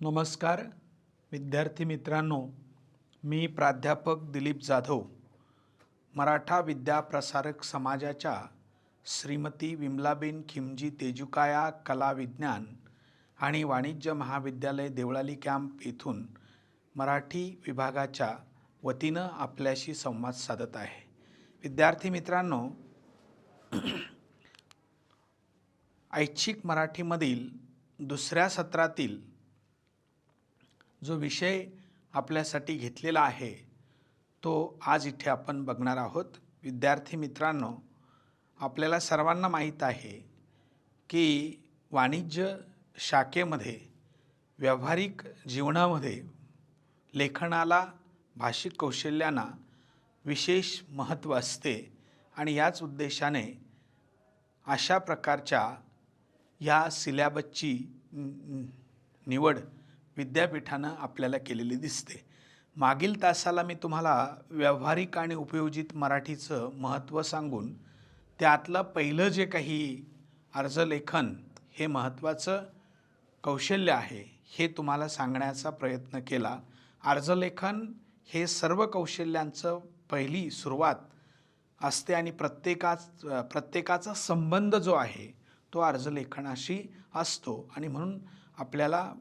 नमस्कार विद्यार्थी मित्रांनो, मी प्राध्यापक दिलीप जाधव, मराठा विद्याप्रसारक समाजाच्या श्रीमती विमलाबेन खिमजी तेजुकाया कला विज्ञान आणि वाणिज्य महाविद्यालय देवळाली कॅम्प येथून मराठी विभागाच्या वतीनं आपल्याशी संवाद साधत आहे. विद्यार्थी मित्रांनो, ऐच्छिक मराठीमधील दुसऱ्या सत्रातील जो विषय आपल्यासाठी घेतलेला आहे तो आज इथे आपण बघणार आहोत. विद्यार्थी मित्रांनो, आपल्याला सर्वांना माहीत आहे की वाणिज्य शाखेमध्ये व्यावहारिक जीवनामध्ये लेखनाला, भाषिक कौशल्यांना विशेष महत्त्व असते आणि याच उद्देशाने अशा प्रकारच्या या सिलॅबसची निवड विद्यापीठानं आपल्याला केलेली दिसते. मागील तासाला मी तुम्हाला व्यावहारिक आणि उपयोजित मराठीचं महत्त्व सांगून त्यातलं पहिलं जे काही अर्जलेखन हे महत्त्वाचं कौशल्य आहे हे तुम्हाला सांगण्याचा प्रयत्न केला. अर्जलेखन हे सर्व कौशल्यांचं पहिली सुरुवात असते आणि प्रत्येकाचा संबंध जो आहे तो अर्जलेखनाशी असतो आणि म्हणून आपल्याला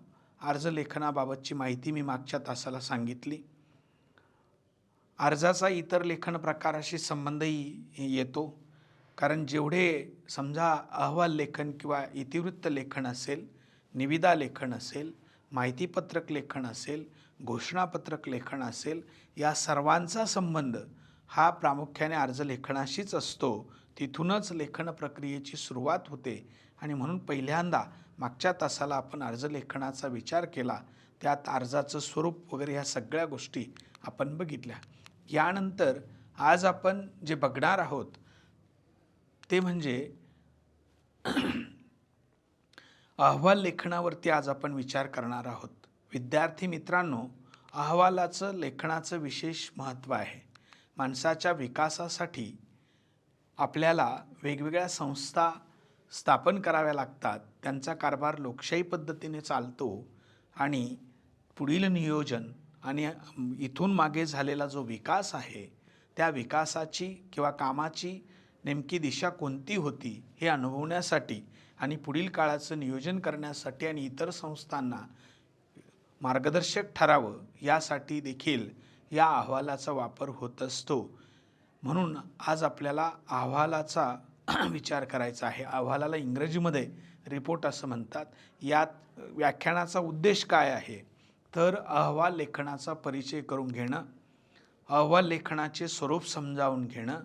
अर्जलेखनाबाबतची माहिती मी मागच्या तासाला सांगितली. अर्जाचा इतर लेखन प्रकाराशी संबंधही येतो, कारण जेवढे समजा अहवाल लेखन किंवा इतिवृत्त लेखन असेल, निविदा लेखन असेल, माहितीपत्रक लेखन असेल, घोषणापत्रक लेखन असेल, या सर्वांचा संबंध हा प्रामुख्याने अर्जलेखनाशीच असतो. तिथूनच लेखन प्रक्रियेची सुरुवात होते आणि म्हणून पहिल्यांदा मागच्या तासाला आपण अर्जलेखनाचा विचार केला. त्यात अर्जाचं स्वरूप वगैरे ह्या सगळ्या गोष्टी आपण बघितल्या. यानंतर आज आपण जे बघणार आहोत ते म्हणजे अहवाल लेखनावरती आज आपण विचार करणार आहोत. विद्यार्थी मित्रांनो, अहवालाचं लेखनाचं विशेष महत्त्व आहे. माणसाच्या विकासासाठी आपल्याला वेगवेगळ्या संस्था स्थापन कराव्या लागतात. त्यांचा कारभार लोकशाही पद्धतीने चालतो आणि पुढील नियोजन आणि इथून मागे झालेला जो विकास आहे त्या विकासाची किंवा कामाची नेमकी दिशा कोणती होती हे अनुभवण्यासाठी आणि पुढील काळाचं नियोजन करण्यासाठी आणि इतर संस्थांना मार्गदर्शक ठरावं यासाठी देखील या अहवालाचा वापर होत असतो. म्हणून आज आपल्याला अहवालाचा विचार करायचा आहे. अहवालाला इंग्रजीमध्ये रिपोर्ट असं म्हणतात. यात व्याख्यानाचा उद्देश काय आहे तर अहवाल लेखनाचा परिचय करून घेणं, अहवाल लेखनाचे स्वरूप समजावून घेणं,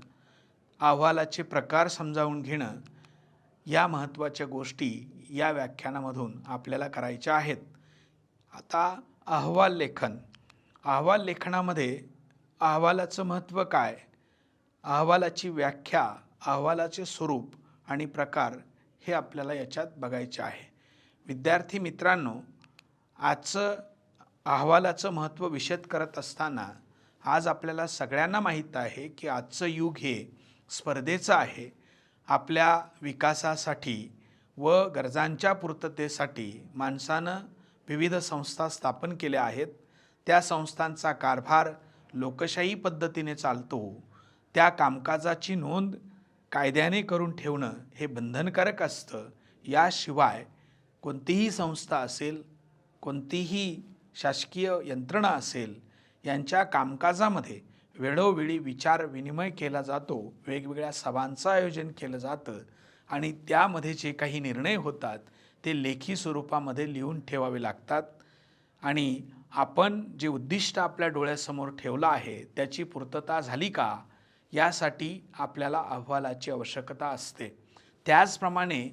अहवालाचे प्रकार समजावून घेणं, या महत्त्वाच्या गोष्टी या व्याख्यानामधून आपल्याला करायच्या आहेत. आता अहवाल लेखन. अहवाल लेखनामध्ये अहवालाचं महत्त्व काय, अहवालाची व्याख्या, अहवालाचे स्वरूप आणि प्रकार हे आपल्याला याच्यात बघायचे आहे. विद्यार्थी मित्रांनो, आजचं अहवालाचं महत्त्व विशद करत असताना आज आपल्याला सगळ्यांना माहीत आहे की आजचं युग हे स्पर्धेचं आहे. आपल्या विकासासाठी व गरजांच्या पूर्ततेसाठी माणसानं विविध संस्था स्थापन केल्या आहेत. त्या संस्थांचा कारभार लोकशाही पद्धतीने चालतो. त्या कामकाजाची नोंद कायद्याने करून ठेवणं हे बंधनकारक असतं. याशिवाय कोणतीही संस्था असेल, कोणतीही शासकीय यंत्रणा असेल, यांच्या कामकाजामध्ये वेळोवेळी विचार विनिमय केला जातो. वेगवेगळ्या सभांचं आयोजन केलं जातं आणि त्यामध्ये जे काही निर्णय होतात ते लेखी स्वरूपामध्ये लिहून ठेवावे लागतात आणि आपण जे उद्दिष्ट आपल्या डोळ्यासमोर ठेवलं आहे त्याची पूर्तता झाली का यासाठी आपल्याला अहवालाची आवश्यकता असते. त्याचप्रमाणे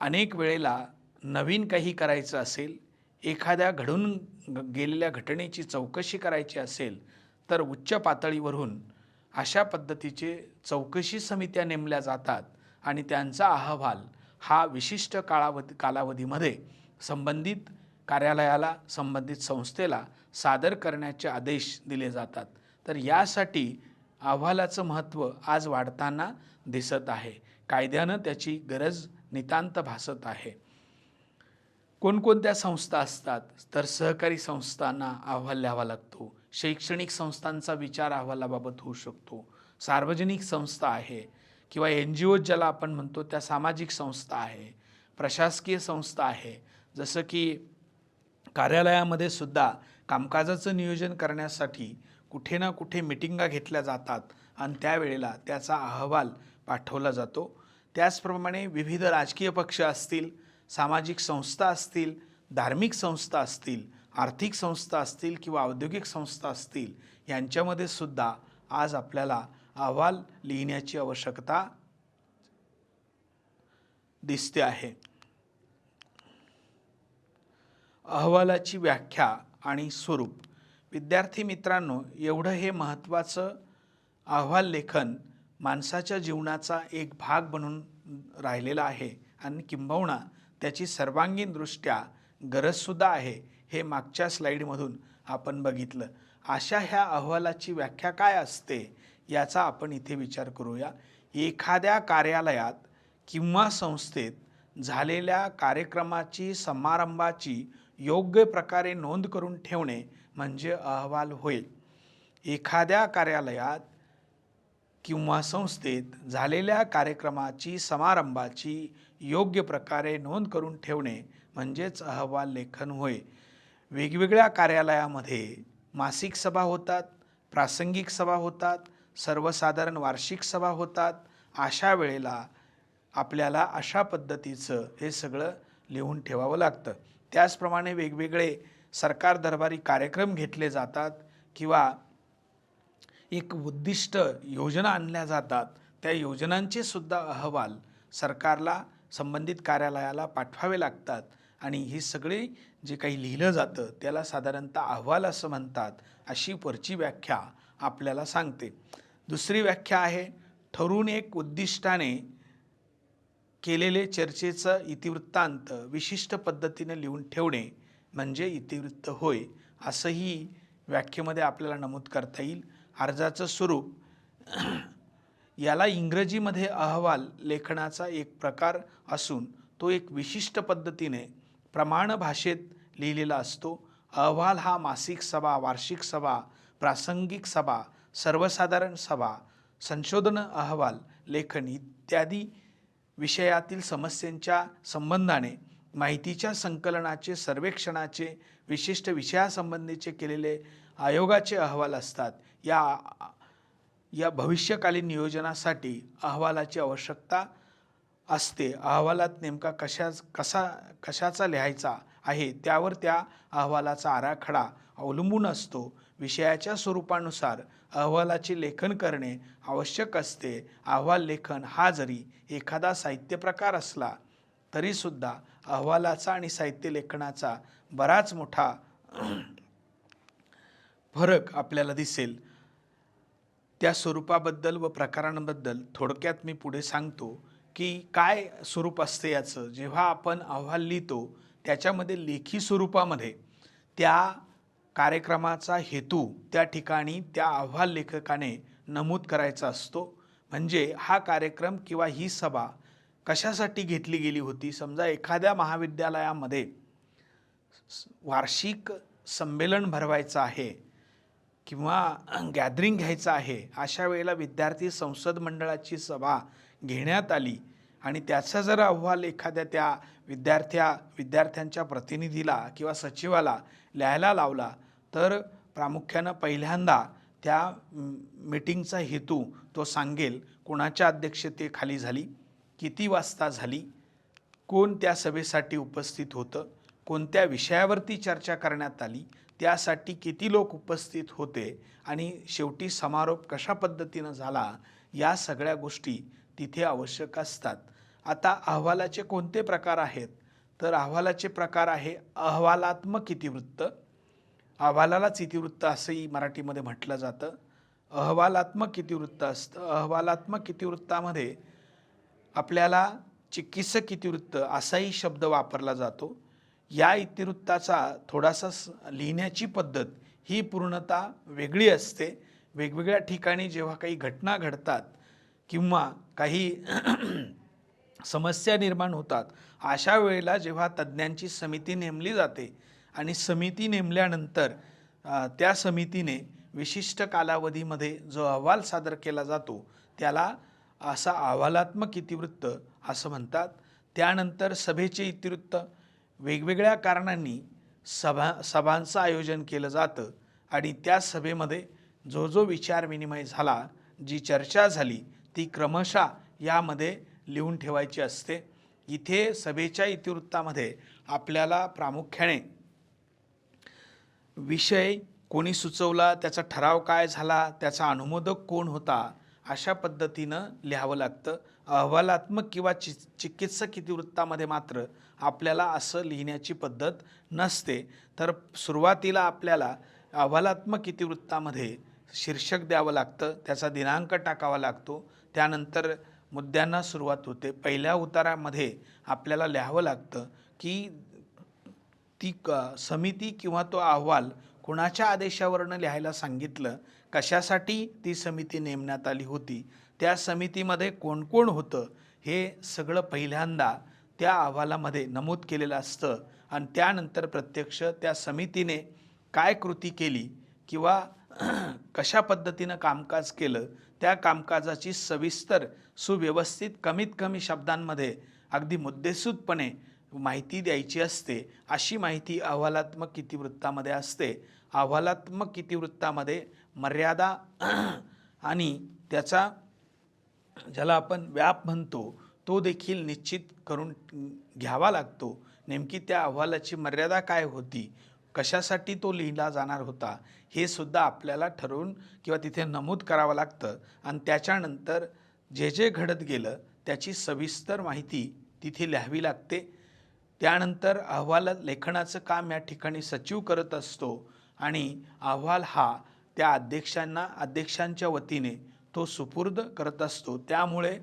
अनेक वेळेला नवीन काही करायचं असेल, एखाद्या घडून गेलेल्या घटनेची चौकशी करायची असेल तर उच्च पातळीवरून अशा पद्धतीचे चौकशी समित्या नेमल्या जातात आणि त्यांचा अहवाल हा विशिष्ट कालावधीमध्ये संबंधित कार्यालयाला, संबंधित संस्थेला सादर करण्याचे आदेश दिले जातात. तर यासाठी अहवालाचं महत्त्व आज वाढताना दिसत आहे. कायद्यानं त्याची गरज नितांत भासत आहे. कोणकोणत्या संस्था असतात, तर सहकारी संस्थांना अहवाल लिहावा लागतो. शैक्षणिक संस्थांचा विचार अहवालाबाबत होऊ शकतो. सार्वजनिक संस्था आहे किंवा NGO ज्याला आपण म्हणतो त्या सामाजिक संस्था आहे. प्रशासकीय संस्था आहे. जसं की कार्यालयामध्ये सुद्धा कामकाजाचं नियोजन करण्यासाठी कुठे ना कुठे मिटिंगा घेतल्या जातात आणि त्यावेळेला त्याचा अहवाल पाठवला जातो. त्याचप्रमाणे विविध राजकीय पक्ष असतील, सामाजिक संस्था असतील, धार्मिक संस्था असतील, आर्थिक संस्था असतील किंवा औद्योगिक संस्था असतील, यांच्यामध्ये सुद्धा आज आपल्याला अहवाल लिहिण्याची आवश्यकता दिसते आहे. अहवालाची व्याख्या आणि स्वरूप. विद्यार्थी मित्रांनो, एवढं हे महत्त्वाचं अहवाल लेखन माणसाच्या जीवनाचा एक भाग बनून राहिलेला आहे आणि किंबहुना त्याची सर्वांगीणदृष्ट्या गरजसुद्धा आहे. हे मागच्या स्लाईडमधून आपण बघितलं. अशा ह्या अहवालाची व्याख्या काय असते याचा आपण इथे विचार करूया. एखाद्या कार्यालयात किंवा संस्थेत झालेल्या कार्यक्रमाची, समारंभाची योग्य प्रकारे नोंद करून ठेवणे म्हणजे अहवाल होय. एखाद्या कार्यालयात किंवा संस्थेत झालेल्या कार्यक्रमाची, समारंभाची योग्य प्रकारे नोंद करून ठेवणे म्हणजेच अहवाल लेखन होय. वेगवेगळ्या कार्यालयामध्ये मासिक सभा होतात, प्रासंगिक सभा होतात, सर्वसाधारण वार्षिक सभा होतात. अशा वेळेला आपल्याला अशा पद्धतीचं हे सगळं लिहून ठेवावं लागतं. त्याचप्रमाणे वेगवेगळे सरकार दरबारी कार्यक्रम घेतले जातात किंवा एक उद्दिष्ट योजना आणल्या जातात. त्या योजनांचे सुद्धा अहवाल सरकारला, संबंधित कार्यालयाला पाठवावे लागतात आणि ही सगळे जे काही लिहिलं जातं त्याला साधारणतः अहवाल असं म्हणतात. अशी वरची व्याख्या आपल्याला सांगते. दुसरी व्याख्या आहे ठरवून एक उद्दिष्टाने केलेले चर्चेचं इतिवृत्तांत विशिष्ट पद्धतीने लिहून ठेवणे म्हणजे इतिवृत्त होय. असंही व्याख्येमध्ये आपल्याला नमूद करता येईल. अर्जाचं स्वरूप. याला इंग्रजीमध्ये अहवाल लेखनाचा एक प्रकार असून तो एक विशिष्ट पद्धतीने प्रमाण भाषेत लिहिलेला असतो. अहवाल हा मासिक सभा, वार्षिक सभा, प्रासंगिक सभा, सर्वसाधारण सभा, संशोधन अहवाल लेखन इत्यादी विषयातील समस्यांच्या संबंधाने माहितीच्या संकलनाचे, सर्वेक्षणाचे, विशिष्ट विषयासंबंधीचे केलेले आयोगाचे अहवाल असतात. या भविष्यकालीन नियोजनासाठी अहवालाची आवश्यकता असते. अहवालात नेमका कशाचा लिहायचा आहे त्यावर त्या अहवालाचा आराखडा अवलंबून असतो. विषयाच्या स्वरूपानुसार अहवालाचे लेखन करणे आवश्यक असते. अहवाल लेखन हा जरी एखादा साहित्य प्रकार असला तरीसुद्धा अहवालाचा आणि साहित्य लेखनाचा बराच मोठा फरक आपल्याला दिसेल. त्या स्वरूपाबद्दल व प्रकारांबद्दल थोडक्यात मी पुढे सांगतो की काय स्वरूप असते याचं. जेव्हा आपण अहवाल लिहितो त्याच्यामध्ये लेखी स्वरूपामध्ये त्या कार्यक्रमाचा हेतू त्या ठिकाणी त्या अहवाल लेखकाने नमूद करायचा असतो. म्हणजे हा कार्यक्रम किंवा ही सभा कशासाठी घेतली गेली होती. समजा एखाद्या महाविद्यालयामध्ये वार्षिक संमेलन भरवायचं आहे किंवा गॅदरिंग घ्यायचं आहे. अशा वेळेला विद्यार्थी संसद मंडळाची सभा घेण्यात आली आणि त्याचा जर अहवाल एखाद्या त्या विद्यार्थ्यांच्या प्रतिनिधीला किंवा सचिवाला लिहायला लावला तर प्रामुख्यानं पहिल्यांदा त्या मीटिंगचा हेतू तो सांगेल. कोणाच्या अध्यक्षतेखाली झाली, किती वाजता झाली, कोण त्या सभेसाठी उपस्थित होतं, कोणत्या विषयावरती चर्चा करण्यात आली, त्यासाठी किती लोक उपस्थित होते आणि शेवटी समारोप कशा पद्धतीनं झाला, या सगळ्या गोष्टी तिथे आवश्यक असतात. आता अहवालाचे कोणते प्रकार आहेत तर अहवालाचे प्रकार आहे अहवालात्मक इतिवृत्त. अहवालालाच इतिवृत्त असंही मराठीमध्ये म्हटलं जातं. अहवालात्मक इतिवृत्त असतं. अहवालात्मक इतिवृत्तामध्ये आपल्याला चिकित्सक इतिवृत्त असाही शब्द वापरला जातो. या इतिवृत्ताचा थोडासा लिहिण्याची पद्धत ही पूर्णतः वेगळी असते. वेगवेगळ्या ठिकाणी जेव्हा काही घटना घडतात किंवा काही समस्या निर्माण होतात. अशा वेळेला जेव्हा तज्ज्ञांची समिती नेमली जाते आणि समिती नेमल्यानंतर त्या समितीने विशिष्ट कालावधीमध्ये जो अहवाल सादर केला जातो त्याला असा अहवालात्मक इतिवृत्त असं म्हणतात. त्यानंतर सभेचे इतिवृत्त, वेगवेगळ्या कारणांनी सभांचं आयोजन केलं जातं आणि त्या सभेमध्ये जो जो विचारविनिमय झाला, जी चर्चा झाली ती क्रमशः यामध्ये लिहून ठेवायची असते. इथे सभेच्या इतिवृत्तामध्ये आपल्याला प्रामुख्याने विषय कोणी सुचवला, त्याचा ठराव काय झाला, त्याचा अनुमोदक कोण होता, अशा पद्धतीनं लिहावं लागतं. अहवालात्मक किंवा चिकित्सक इतिवृत्तामध्ये मात्र आपल्याला असं लिहिण्याची पद्धत नसते. तर सुरुवातीला आपल्याला अहवालात्मक इतिवृत्तामध्ये शीर्षक द्यावं लागतं, त्याचा दिनांक टाकावा लागतो, त्यानंतर मुद्द्यांना सुरुवात होते. पहिल्या उतारामध्ये आपल्याला लिहावं लागतं की ती समिती किंवा तो अहवाल कुणाच्या आदेशावरनं लिहायला सांगितलं, कशासाठी ती समिती नेमण्यात आली होती, त्या समितीमध्ये कोण कोण होतं, हे सगळं पहिल्यांदा त्या अहवालामध्ये नमूद केलेलं असतं. आणि त्यानंतर प्रत्यक्ष त्या समितीने काय कृती केली किंवा कशा पद्धतीनं कामकाज केलं, त्या कामकाजाची सविस्तर सुव्यवस्थित कमीत कमी शब्दांमध्ये अगदी मुद्देसूदपणे माहिती द्यायची असते. अशी माहिती अहवालात्मक इतिवृत्तामध्ये असते. अहवालात्मक इतिवृत्तामध्ये मर्यादा आणि त्याचा ज्याला आपण व्याप म्हणतो तो देखील निश्चित करून घ्यावा लागतो. नेमकी त्या अहवालाची मर्यादा काय होती, कशासाठी तो लिहिला जाणार होता, हे सुद्धा आपल्याला ठरवून किंवा तिथे नमूद करावं लागतं. आणि त्याच्यानंतर जे जे घडत गेलं त्याची सविस्तर माहिती तिथे लिहावी लागते. त्यानंतर अहवाल लेखनाचं काम या ठिकाणी सचिव करत असतो आणि अहवाल हा त्या अध्यक्षांच्या वतीने तो सुपूर्द करत असतो. त्यामुळे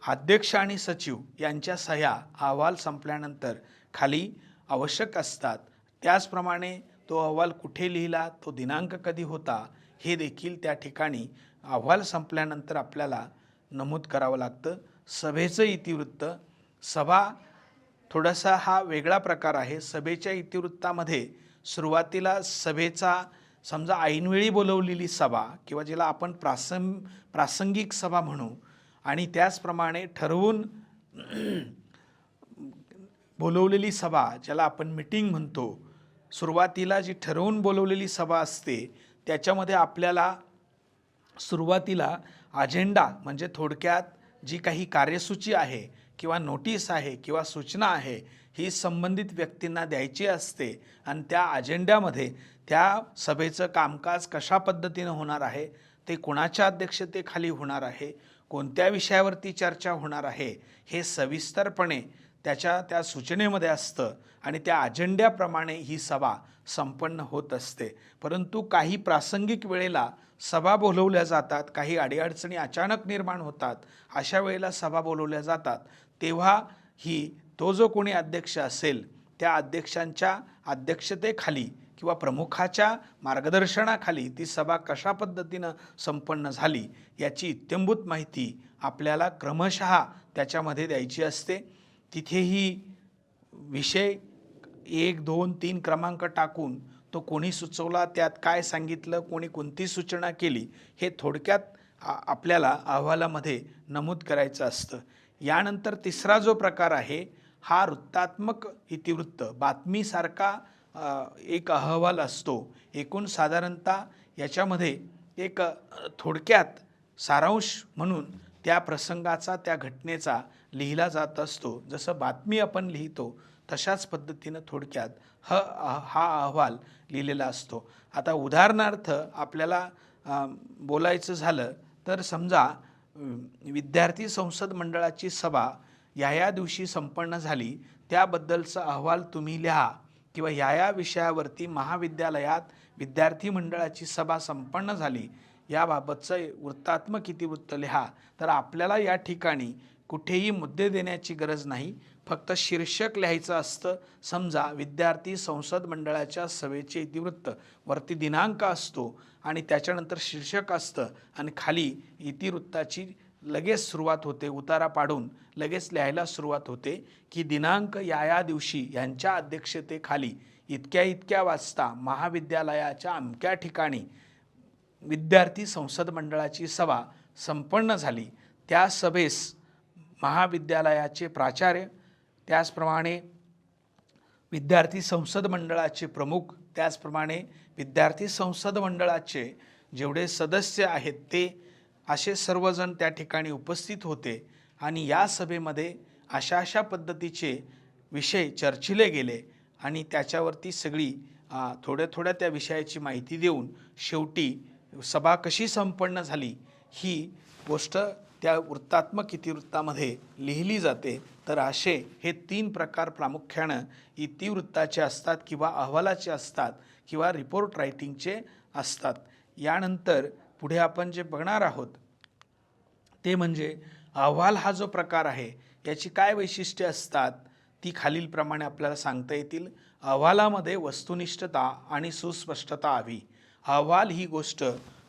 अध्यक्ष आणि सचिव यांच्या सह्या अहवाल संपल्यानंतर खाली आवश्यक असतात. त्याचप्रमाणे तो अहवाल कुठे लिहिला, तो दिनांक कधी होता, हे देखील त्या ठिकाणी अहवाल संपल्यानंतर आपल्याला नमूद करावं लागतं. सभेचं इतिवृत्त, सभा थोडासा हा वेगळा प्रकार आहे. सभेच्या इतिवृत्तामध्ये सुरुवातीला सभेचा समजा ऐनवेळी बोलवलेली सभा किंवा जिला आपण प्रासंगिक सभा म्हणू आणि त्याचप्रमाणे ठरवून बोलवलेली सभा ज्याला आपण मीटिंग म्हणतो, सुरुवातीला जी ठरवून बोलवलेली सभा असते त्याच्यामध्ये आपल्याला सुरुवातीला अजेंडा म्हणजे थोडक्यात जी काही कार्यसूची आहे किंवा नोटीस आहे किंवा सूचना आहे ही संबंधित व्यक्तींना द्यायची असते आणि त्या अजेंड्यामध्ये त्या सभेचं कामकाज कशा पद्धतीनं होणार आहे, ते कोणाच्या अध्यक्षतेखाली होणार आहे, कोणत्या विषयावरती चर्चा होणार आहे, हे सविस्तरपणे त्या सूचनेमध्ये असतं आणि त्या अजेंड्याप्रमाणे ही सभा संपन्न होत असते. परंतु काही प्रासंगिक वेळेला सभा बोलवल्या जातात, काही अडीअडचणी अचानक निर्माण होतात, अशा वेळेला सभा बोलवल्या जातात. तेव्हा तो जो कोणी अध्यक्ष असेल त्या अध्यक्षांच्या अध्यक्षतेखाली किंवा प्रमुखाच्या मार्गदर्शनाखाली ती सभा कशा पद्धतीनं संपन्न झाली याची इत्थंभूत माहिती आपल्याला क्रमशः त्याच्यामध्ये द्यायची असते. तिथेही विषय 1, 2, 3 क्रमांक टाकून तो कोणी सुचवला, त्यात काय सांगितलं, कोणी कोणती सूचना केली, हे थोडक्यात आपल्याला अहवालामध्ये नमूद करायचं असतं. यानंतर तिसरा जो प्रकार आहे हा वृत्तात्मक इतिवृत्त, बातमीसारखा एक अहवाल असतो. एकूण साधारणतः याच्यामध्ये एक थोडक्यात सारांश म्हणून त्या प्रसंगाचा, त्या घटनेचा लिहिला जात असतो. जसं बातमी आपण लिहितो तशाच पद्धतीनं थोडक्यात हा अहवाल लिहिलेला असतो. आता उदाहरणार्थ आपल्याला बोलायचं झालं तर समजा विद्यार्थी संसद मंडळाची सभा या दिवशी संपन्न झाली, त्याबद्दलचा अहवाल तुम्ही लिहा किंवा या विषयावरती महाविद्यालयात विद्यार्थी मंडळाची सभा संपन्न झाली याबाबतचं वृत्तात्मक इतिवृत्त लिहा. तर आपल्याला या ठिकाणी कुठेही मुद्दे देण्याची गरज नाही, फक्त शीर्षक लिहायचं असतं. समजा विद्यार्थी संसद मंडळाच्या सभेचे इतिवृत्त, वरती दिनांक असतो आणि त्याच्यानंतर शीर्षक असतं आणि खाली इतिवृत्ताची लगेच सुरुवात होते, उतारा पाडून लगेच लिहायला सुरुवात होते की दिनांक या दिवशी यांच्या अध्यक्षतेखाली इतक्या इतक्या वाजता महाविद्यालयाच्या अमक्या ठिकाणी विद्यार्थी संसद मंडळाची सभा संपन्न झाली. त्या सभेस महाविद्यालयाचे प्राचार्य, त्याचप्रमाणे विद्यार्थी संसद मंडळाचे प्रमुख, त्याचप्रमाणे विद्यार्थी संसद मंडळाचे जेवढे सदस्य आहेत ते असे सर्वजण त्या ठिकाणी उपस्थित होते. आणि या सभेमध्ये अशा पद्धतीचे विषय चर्चिले गेले आणि त्याच्यावरती सगळी थोड्या त्या विषयाची माहिती देऊन शेवटी सभा कशी संपन्न झाली ही गोष्ट त्या वृत्तात्मक इतिवृत्तामध्ये लिहिली जाते. तर असे हे 3 प्रकार प्रामुख्यानं इतिवृत्ताचे असतात किंवा अहवालाचे असतात किंवा रिपोर्ट रायटिंगचे असतात. यानंतर पुढे आपण जे बघणार आहोत ते म्हणजे अहवाल हा जो प्रकार आहे याची काय वैशिष्ट्ये असतात ती खालीलप्रमाणे आपल्याला सांगता येतील. अहवालामध्ये वस्तुनिष्ठता आणि सुस्पष्टता हवी. अहवाल ही गोष्ट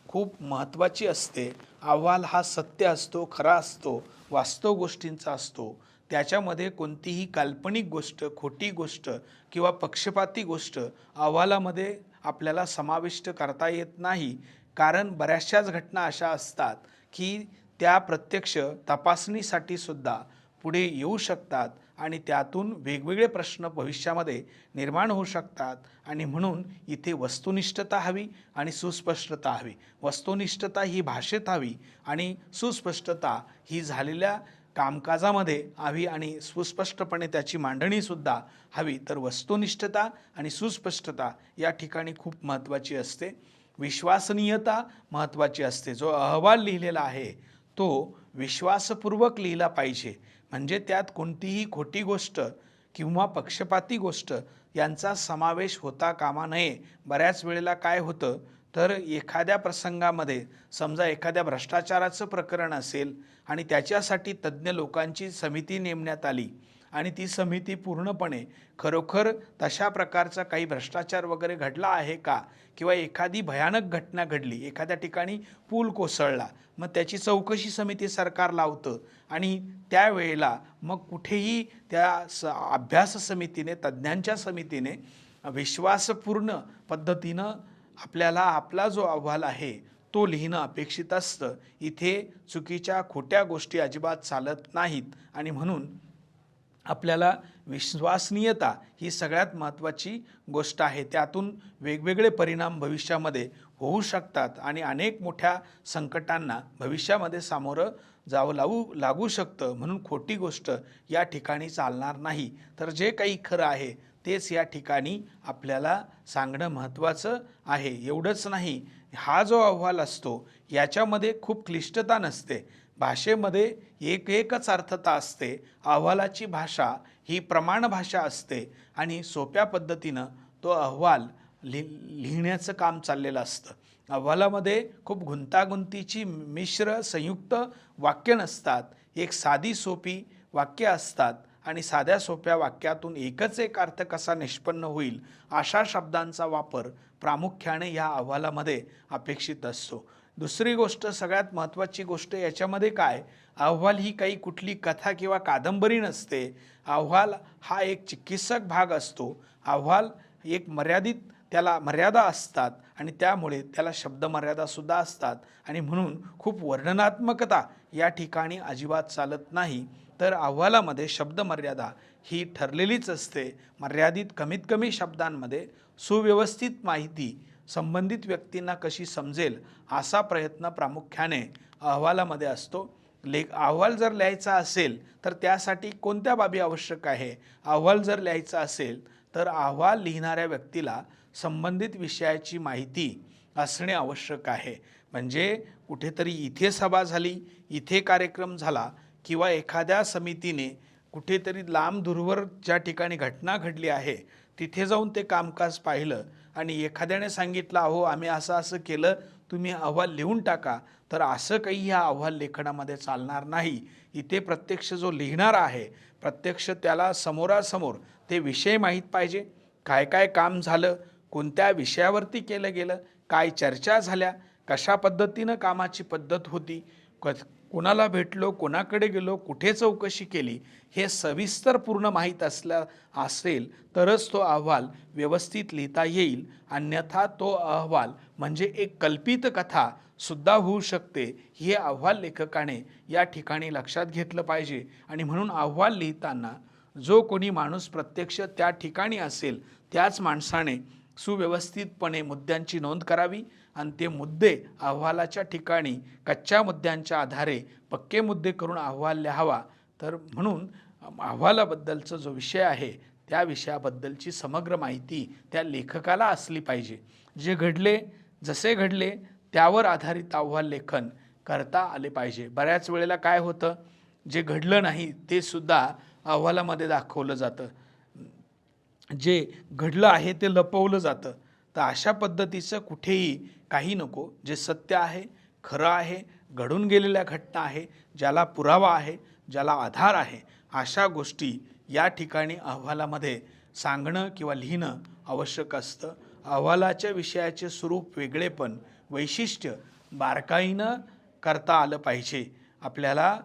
खूप महत्त्वाची असते. अहवाल हा सत्य असतो, खरा असतो, वास्तव गोष्टींचा असतो. त्याच्यामध्ये कोणतीही काल्पनिक गोष्ट, खोटी गोष्ट किंवा पक्षपाती गोष्ट अहवालामध्ये आपल्याला समाविष्ट करता येत नाही. कारण बऱ्याचशाच घटना अशा असतात की त्या प्रत्यक्ष तपासणीसाठी सुद्धा पुढे येऊ शकतात आणि त्यातून वेगवेगळे प्रश्न भविष्यामध्ये निर्माण होऊ शकतात. आणि म्हणून इथे वस्तुनिष्ठता हवी आणि सुस्पष्टता हवी. वस्तुनिष्ठता ही भाषेत हवी आणि सुस्पष्टता ही झालेल्या कामकाजामध्ये हवी आणि सुस्पष्टपणे त्याची मांडणीसुद्धा हवी. तर वस्तुनिष्ठता आणि सुस्पष्टता या ठिकाणी खूप महत्त्वाची असते. विश्वसनीयता महत्त्वाची असते. जो अहवाल लिहिलेला आहे तो विश्वासपूर्वक लिहिला पाहिजे. म्हणजे त्यात कोणतीही खोटी गोष्ट किंवा पक्षपाती गोष्ट यांचा समावेश होता कामा नये. बऱ्याच वेळेला काय होतं तर एखाद्या प्रसंगामध्ये समजा एखाद्या भ्रष्टाचाराचं प्रकरण असेल आणि त्याच्यासाठी तज्ज्ञ लोकांची समिती नेमण्यात आली आणि ती समिती पूर्णपणे खरोखर तशा प्रकारचा काही भ्रष्टाचार वगैरे घडला आहे का किंवा एखादी भयानक घटना घडली, एखाद्या ठिकाणी पूल कोसळला, मग त्याची चौकशी समिती सरकार लावतं आणि त्यावेळेला मग कुठेही त्या अभ्यास समितीने, तज्ज्ञांच्या समितीने विश्वासपूर्ण पद्धतीनं आपल्याला आपला जो अहवाल आहे तो लिहिणं अपेक्षित असतं. इथे चुकीच्या खोट्या गोष्टी अजिबात चालत नाहीत आणि म्हणून आपल्याला विश्वसनीयता ही सगळ्यात महत्त्वाची गोष्ट आहे. त्यातून वेगवेगळे परिणाम भविष्यामध्ये होऊ शकतात आणि अनेक मोठ्या संकटांना भविष्यामध्ये सामोरं लागू शकतं. म्हणून खोटी गोष्ट या ठिकाणी चालणार नाही. तर जे काही खरं आहे तेच या ठिकाणी आपल्याला सांगणं महत्त्वाचं आहे. एवढंच नाही, हा जो अहवाल असतो याच्यामध्ये खूप क्लिष्टता नसते. भाषेमध्ये एकच अर्थता असते. अहवालाची भाषा ही प्रमाण भाषा असते आणि सोप्या पद्धतीनं तो अहवाल लिहिण्याचं काम चाललेलं असतं. अहवालामध्ये खूप गुंतागुंतीची मिश्र संयुक्त वाक्य नसतात. एक साधी सोपी वाक्य असतात आणि साध्या सोप्या वाक्यातून एकच एक अर्थ कसा निष्पन्न होईल अशा शब्दांचा वापर प्रामुख्याने या अहवालामध्ये अपेक्षित असतो. दुसरी गोष्ट, सगळ्यात महत्त्वाची गोष्ट याच्यामध्ये काय, अहवाल ही काही कुठली कथा किंवा कादंबरी नसते. अहवाल हा एक चिकित्सक भाग असतो. अहवाल एक त्याला मर्यादा असतात आणि त्यामुळे त्याला शब्दमर्यादासुद्धा असतात आणि म्हणून खूप वर्णनात्मकता या ठिकाणी अजिबात चालत नाही. तर अहवालामध्ये शब्दमर्यादा ही ठरलेलीच असते. मर्यादित कमीत कमी शब्दांमध्ये सुव्यवस्थित माहिती संबंधित व्यक्तींना कशी समजेल असा प्रयत्न प्रामुख्याने अहवालामध्ये असतो. अहवाल जर लिहायचा असेल तर त्यासाठी कोणत्या बाबी आवश्यक आहे? अहवाल जर लिहायचा असेल तर अहवाल लिहिणाऱ्या व्यक्तीला संबंधित विषयाची माहिती असणे आवश्यक आहे. म्हणजे कुठेतरी इथे सभा झाली, इथे कार्यक्रम झाला किंवा एखाद्या समितीने कुठेतरी लांब दूरवर ज्या ठिकाणी घटना घडली आहे तिथे जाऊन ते कामकाज पाहिलं आणि एखाद्याने सांगितलं अहो आम्ही असं केलं, तुम्ही अहवाल लिहून टाका, तर असं काही ह्या अहवाल लेखनामध्ये चालणार नाही. इथे प्रत्यक्ष जो लिहिणारा आहे प्रत्यक्ष त्याला समोरासमोर ते विषय माहीत पाहिजे. काय काय काम झालं, कोणत्या विषयावरती केलं गेलं, काय चर्चा झाल्या, कशा पद्धतीनं कामाची पद्धत होती, कोणाला भेटलो, कोणाकडे गेलो, कुठे चौकशी केली, हे सविस्तर पूर्ण माहीत असेल तरच तो अहवाल व्यवस्थित लिहिता येईल. अन्यथा तो अहवाल म्हणजे एक कल्पित कथा सुद्धा होऊ शकते, हे अहवाल लेखकाने या ठिकाणी लक्षात घेतलं पाहिजे. आणि म्हणून अहवाल लिहिताना जो कोणी माणूस प्रत्यक्ष त्या ठिकाणी असेल त्याच माणसाने सुव्यवस्थितपणे मुद्द्यांची नोंद करावी आणि ते मुद्दे अहवालाच्या ठिकाणी कच्च्या मुद्द्यांच्या आधारे पक्के मुद्दे करून अहवाल लिहावा. तर म्हणून अहवालाबद्दलचा जो विषय आहे त्या विषयाबद्दलची समग्र माहिती त्या लेखकाला असली पाहिजे. जे घडले, जसे घडले त्यावर आधारित अहवाल लेखन करता आले पाहिजे. बऱ्याच वेळेला काय होतं, जे घडलं नाही ते सुद्धा अहवालामध्ये दाखवलं जातं, जे घडलं आहे ते लपवलं जातं. तर अशा पद्धतीचं कुठेही काही नको. जे सत्य आहे, खरं आहे, घडून गेलेल्या घटना आहे, ज्याला पुरावा आहे, ज्याला आधार आहे, अशा गोष्टी या ठिकाणी अहवालामध्ये सांगणं किंवा लिहिणं आवश्यक असतं. अहवालाच्या विषयाचे स्वरूप, वेगळेपण, वैशिष्ट्य बारकाईनं करता आलं पाहिजे. आपल्याला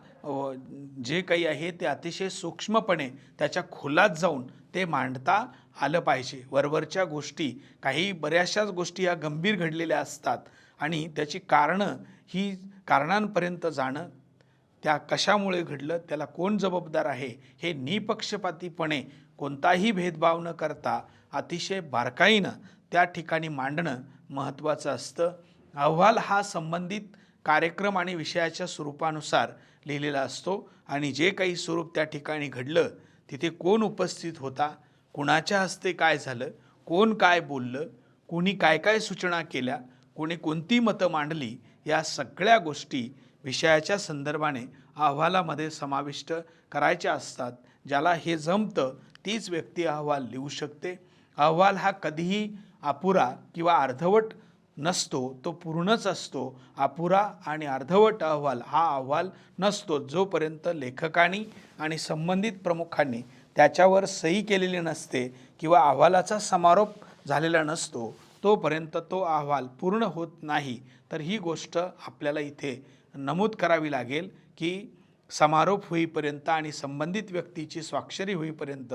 जे काही आहे ते अतिशय सूक्ष्मपणे त्याच्या खोलात जाऊन ते मांडता आलं पाहिजे. वरवरच्या गोष्टी, काही बऱ्याचशाच गोष्टी या गंभीर घडलेल्या असतात आणि त्याची ही कारणांपर्यंत जाणं, त्या कशामुळे घडलं, त्याला कोण जबाबदार आहे, हे निपक्षपातीपणे कोणताही भेदभाव न करता अतिशय बारकाईनं त्या ठिकाणी मांडणं महत्त्वाचं असतं. अहवाल हा संबंधित कार्यक्रम आणि विषयाच्या स्वरूपानुसार लिहिलेला असतो आणि जे काही स्वरूप त्या ठिकाणी घडलं, तिथे कोण उपस्थित होता, कुणाच्या हस्ते काय झालं, कोण काय बोललं, कोणी काय काय सूचना केल्या, कोणी कोणती मतं मांडली, या सगळ्या गोष्टी विषयाच्या संदर्भाने अहवालामध्ये समाविष्ट करायच्या असतात. ज्याला हे जमतं तीच व्यक्ती अहवाल लिहू शकते. अहवाल हा कधीही अपुरा किंवा अर्धवट नसतो, तो पूर्णच असतो. अपुरा आणि अर्धवट अहवाल हा अहवाल नसतो. जोपर्यंत लेखकाने आणि संबंधित प्रमुखांनी त्याच्यावर सही केलेली नसते किंवा अहवालाचा समारोप झालेला नसतो, तोपर्यंत तो अहवाल पूर्ण होत नाही. तर ही गोष्ट आपल्याला इथे नमूद करावी लागेल की समारोप होईपर्यंत आणि संबंधित व्यक्तीची स्वाक्षरी होईपर्यंत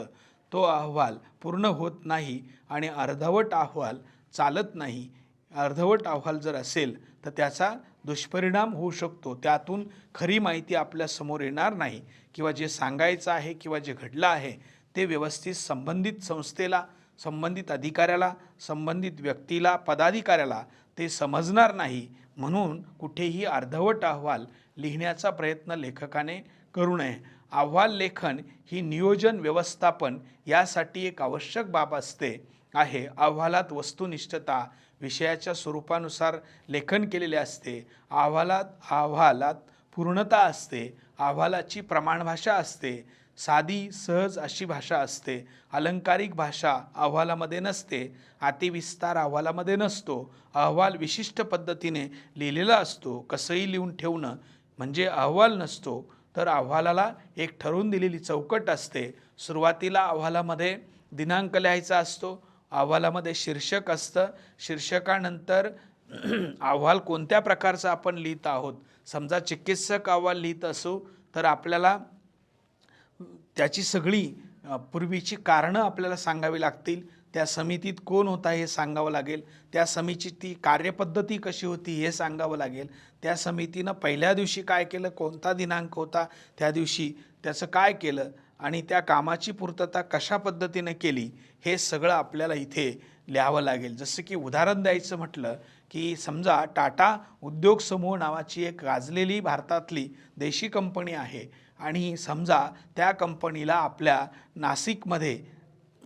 तो अहवाल पूर्ण होत नाही आणि अर्धवट अहवाल चालत नाही. अर्धवट अहवाल जर असेल तर त्याचा दुष्परिणाम होऊ शकतो. त्यातून खरी माहिती आपल्या समोर येणार नाही किंवा जे सांगायचं आहे किंवा जे घडलं आहे ते व्यवस्थित संबंधित संस्थेला, संबंधित अधिकाऱ्याला, संबंधित व्यक्तीला, पदाधिकाऱ्याला ते समजणार नाही. म्हणून कुठेही अर्धवट अहवाल लिहिण्याचा प्रयत्न लेखकाने करू नये. अहवाल लेखन ही नियोजन, व्यवस्थापन यासाठी एक आवश्यक बाब असते आहे. अहवालात वस्तुनिष्ठता, विषयाच्या स्वरूपानुसार लेखन केलेले असते. अहवालात पूर्णता असते. अहवालाची प्रमाणभाषा असते. साधी सहज अशी भाषा असते. अलंकारिक भाषा अहवालामध्ये नसते. अतिविस्तार अहवालामध्ये नसतो. अहवाल विशिष्ट पद्धतीने लिहिलेला असतो. कसंही लिहून ठेवणं म्हणजे अहवाल नसतो. तर अहवालाला एक ठरवून दिलेली चौकट असते. सुरुवातीला अहवालामध्ये दिनांक लिहायचा असतो. अहवालामध्ये शीर्षक असतं. शीर्षकानंतर अहवाल कोणत्या प्रकारचा आपण लिहित आहोत. समजा चिकित्सक अहवाल लिहित असू तर आपल्याला त्याची सगळी पूर्वीची कारणं आपल्याला सांगावी लागतील. त्या समितीत कोण होता हे सांगावं लागेल. त्या समितीची ती कार्यपद्धती कशी होती हे सांगावं लागेल. त्या समितीनं पहिल्या दिवशी काय केलं, कोणता दिनांक होता त्या दिवशी, त्याचं काय केलं आणि त्या कामाची पूर्तता कशा पद्धतीने केली, हे सगळं आपल्याला इथे लिहावं लागेल. जसं की उदाहरण द्यायचं म्हटलं की समजा टाटा उद्योग समूह नावाची एक गाजलेली भारतातली देशी कंपनी आहे आणि समजा त्या कंपनीला आपल्या नाशिकमध्ये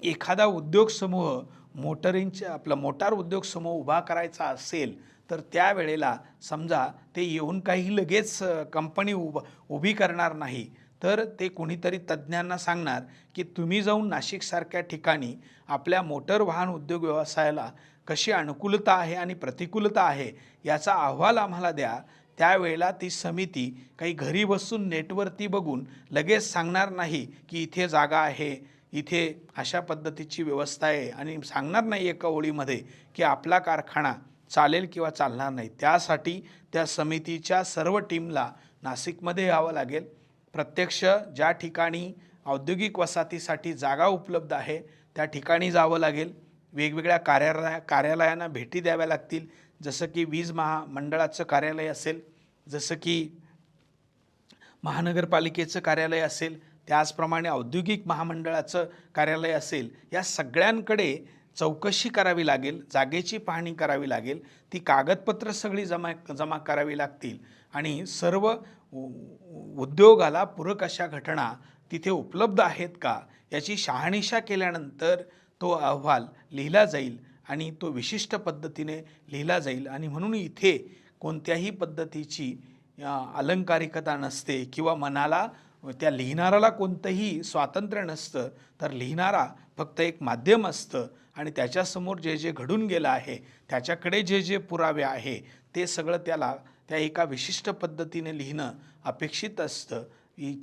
एखादा उद्योग समूह, मोटार उद्योग समूह उभा करायचा असेल तर त्यावेळेला समजा ते येऊन काही लगेच कंपनी उभी करणार नाही. तर ते कोणीतरी तज्ज्ञांना सांगणार की तुम्ही जाऊन नाशिकसारख्या ठिकाणी आपल्या मोटर वाहन उद्योग व्यवसायाला कशी अनुकूलता आहे आणि प्रतिकूलता आहे याचा अहवाल आम्हाला द्या. त्यावेळेला ती समिती काही घरी बसून नेटवरती बघून लगेच सांगणार नाही की इथे जागा आहे, इथे अशा पद्धतीची व्यवस्था आहे आणि सांगणार नाही एका ओळीमध्ये की आपला कारखाना चालेल किंवा चालणार नाही. त्यासाठी त्या समितीच्या सर्व टीमला नाशिकमध्ये यावं लागेल. प्रत्यक्ष ज्या ठिकाणी औद्योगिक वसाहतीसाठी जागा उपलब्ध आहे त्या ठिकाणी जावं लागेल. वेगवेगळ्या कार्यालयांना भेटी द्याव्या लागतील. जसं की वीज महामंडळाचं कार्यालय असेल, जसं की महानगरपालिकेचं कार्यालय असेल, त्याचप्रमाणे औद्योगिक महामंडळाचं कार्यालय असेल, या सगळ्यांकडे चौकशी करावी लागेल, जागेची पाहणी करावी लागेल, ती कागदपत्र सगळी जमा करावी लागतील आणि सर्व उद्योगाला पूरक अशा घटना तिथे उपलब्ध आहेत का याची शहानिशा केल्यानंतर तो अहवाल लिहिला जाईल आणि तो विशिष्ट पद्धतीने लिहिला जाईल. आणि म्हणून इथे कोणत्याही पद्धतीची अलंकारिकता नसते किंवा मनाला त्या लिहिणाऱ्याला कोणतंही स्वातंत्र्य नसतं, तर लिहिणारा फक्त एक माध्यम असतं आणि त्याच्यासमोर जे जे घडून गेलं आहे त्याच्याकडे जे जे पुरावे आहे ते सगळं त्याला त्या एका विशिष्ट पद्धतीने लिहिणं अपेक्षित असतं.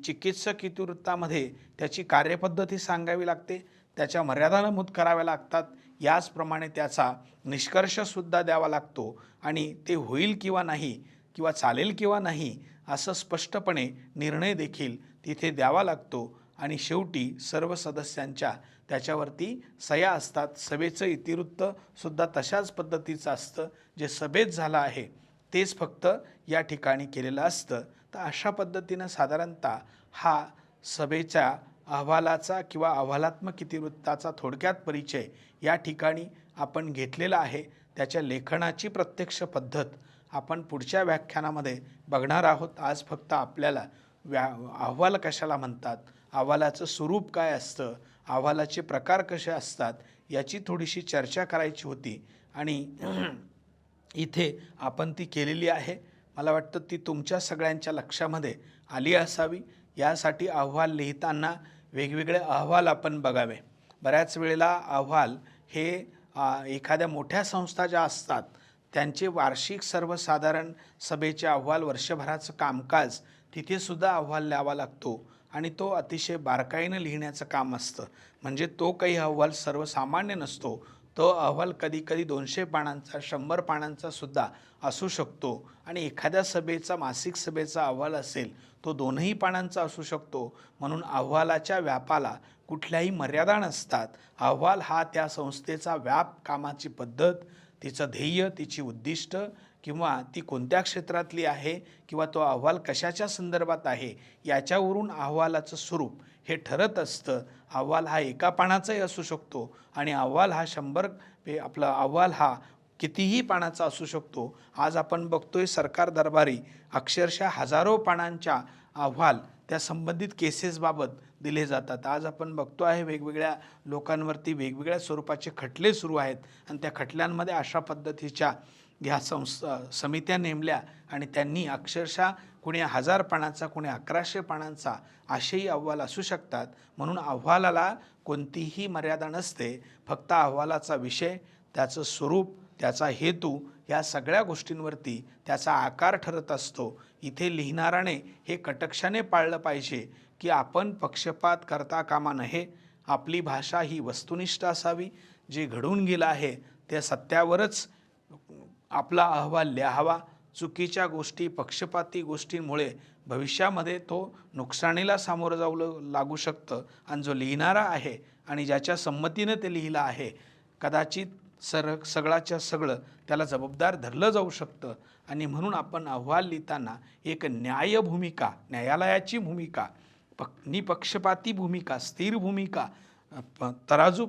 चिकित्सक इतिवृत्तामध्ये त्याची कार्यपद्धती सांगावी लागते, त्याच्या मर्यादा नमूद कराव्या लागतात, याचप्रमाणे त्याचा निष्कर्षसुद्धा द्यावा लागतो आणि ते होईल किंवा नाही किंवा चालेल किंवा नाही असं स्पष्टपणे निर्णय देखील तिथे द्यावा लागतो आणि शेवटी सर्व सदस्यांच्या त्याच्यावरती सह्या असतात. सभेचं इतिवृत्तसुद्धा तशाच पद्धतीचं असतं, जे सभेत झालं आहे तेच फक्त या ठिकाणी केलेलं असतं. तर अशा पद्धतीनं साधारणतः हा सभेच्या अहवालाचा किंवा अहवालात्मक इतिवृत्ताचा थोडक्यात परिचय या ठिकाणी आपण घेतलेला आहे. त्याच्या लेखनाची प्रत्यक्ष पद्धत आपण पुढच्या व्याख्यानामध्ये बघणार आहोत. आज फक्त आपल्याला अहवाल कशाला म्हणतात, अहवालाचं स्वरूप काय असतं, अहवालाचे प्रकार कसे असतात याची थोडीशी चर्चा करायची होती आणि इथे आपण ती केलेली आहे. मला वाटतं ती तुमच्या सगळ्यांच्या लक्षामध्ये आली असावी. यासाठी अहवाल लिहिताना वेगवेगळे अहवाल आपण बघावे. बऱ्याच वेळेला अहवाल हे एखाद्या मोठ्या संस्था ज्या असतात त्यांचे वार्षिक सर्वसाधारण सभेचे अहवाल, वर्षभराचं कामकाज तिथेसुद्धा अहवाल लिहावा लागतो आणि तो अतिशय बारकाईनं लिहिण्याचं काम असतं. म्हणजे तो काही अहवाल सर्वसामान्य नसतो. तो अहवाल कधीकधी 200 पानांचा, 100 पानांचा सुद्धा असू शकतो आणि एखाद्या सभेचा, मासिक सभेचा अहवाल असेल तो 2ही पानांचा असू शकतो. म्हणून अहवालाच्या व्यापाला कुठल्याही मर्यादा नसतात. अहवाल हा त्या संस्थेचा व्याप, कामाची पद्धत, तिचं ध्येय, तिची उद्दिष्ट किंवा ती कोणत्या क्षेत्रातली आहे किंवा तो अहवाल कशाच्या संदर्भात आहे याच्यावरून अहवालाचं स्वरूप हे ठरत असतं. अहवाल हा एका पानाचाही असू शकतो आणि अहवाल हा अहवाल हा कितीही पानाचा असू शकतो. आज आपण बघतोय सरकार दरबारी अक्षरशः हजारो पानांच्या अहवाल त्या संबंधित केसेसबाबत दिले जातात. आज आपण बघतो आहे वेगवेगळ्या लोकांवरती वेगवेगळ्या स्वरूपाचे खटले सुरू आहेत आणि त्या खटल्यांमध्ये अशा पद्धतीच्या ह्या समित्या नेमल्या आणि त्यांनी अक्षरशः कोणी 1000 पानाचा, कोणी 1100 पानांचा असेही अहवाल असू शकतात. म्हणून अहवालाला कोणतीही मर्यादा नसते. फक्त अहवालाचा विषय, त्याचं स्वरूप, त्याचा हेतू या सगळ्या गोष्टींवरती त्याचा आकार ठरत असतो. इथे लिहिणाराने हे कटाक्षाने पाळलं पाहिजे की आपण पक्षपात करता कामा नये. आपली भाषा ही वस्तुनिष्ठ असावी. जे घडून गेलं आहे त्या सत्यावरच आपला अहवाल लिहावा. चुकीच्या गोष्टी, पक्षपाती गोष्टींमुळे भविष्यामध्ये तो नुकसानीला सामोरं जाऊ लागू शकतं आणि जो लिहिणारा आहे आणि ज्याच्या संमतीनं ते लिहिलं आहे कदाचित सगळाच्या सगळं त्याला जबाबदार धरलं जाऊ शकतं. आणि म्हणून आपण अहवाल लिहिताना एक न्याय भूमिका, न्यायालयाची भूमिका, निपक्षपाती भूमिका, स्थिर भूमिका, तराजू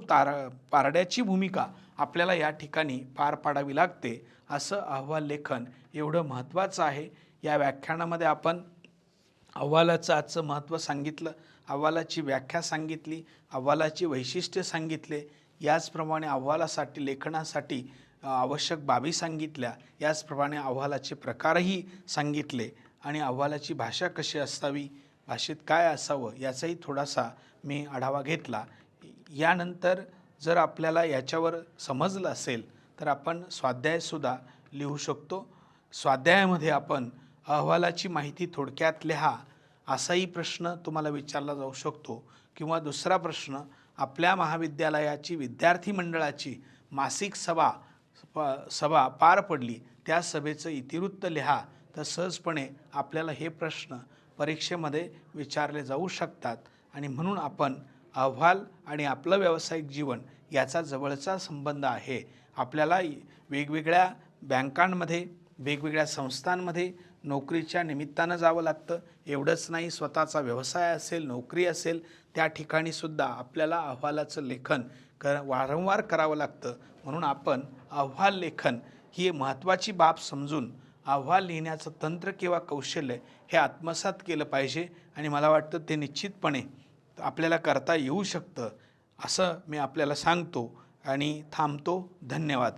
पारड्याची भूमिका आपल्याला या ठिकाणी पार पाडावी लागते. असं अहवाल लेखन एवढं महत्त्वाचं आहे. या व्याख्यानामध्ये आपण अहवालाचं आजचं महत्त्व सांगितलं, अहवालाची व्याख्या सांगितली, अहवालाची वैशिष्ट्ये सांगितले, याचप्रमाणे अहवालासाठी, लेखनासाठी आवश्यक बाबी सांगितल्या, याचप्रमाणे अहवालाचे प्रकारही सांगितले आणि अहवालाची भाषा कशी असावी, भाषेत काय असावं याचाही थोडासा मी आढावा घेतला. यानंतर जर आपल्याला याच्यावर समजलं असेल तर आपण स्वाध्यायसुद्धा लिहू शकतो. स्वाध्यायामध्ये आपण अहवालाची माहिती थोडक्यात लिहा असाही प्रश्न तुम्हाला विचारला जाऊ शकतो किंवा दुसरा प्रश्न, आपल्या महाविद्यालयाची विद्यार्थी मंडळाची मासिक सभा पार पडली, त्या सभेचं इतिवृत्त लिहा, तर सहजपणे आपल्याला हे प्रश्न परीक्षेमध्ये विचारले जाऊ शकतात आणि म्हणून आपण अहवाल आणि आपलं व्यावसायिक जीवन याचा जवळचा संबंध आहे. आपल्याला वेगवेगळ्या बँकांमध्ये, वेगवेगळ्या संस्थांमध्ये नोकरीच्या निमित्तानं जावं लागतं. एवढंच नाही, स्वतःचा व्यवसाय असेल, नोकरी असेल, त्या ठिकाणीसुद्धा आपल्याला अहवालाचं लेखन वारंवार करावं लागतं. म्हणून आपण अहवाल लेखन ही महत्त्वाची बाब समजून अहवाल लिहिण्याचं तंत्र किंवा कौशल्य हे आत्मसात केलं पाहिजे आणि मला वाटतं ते निश्चितपणे आपल्याला करता येऊ शकतं, असं मी आपल्याला सांगतो आणि थांबतो. धन्यवाद.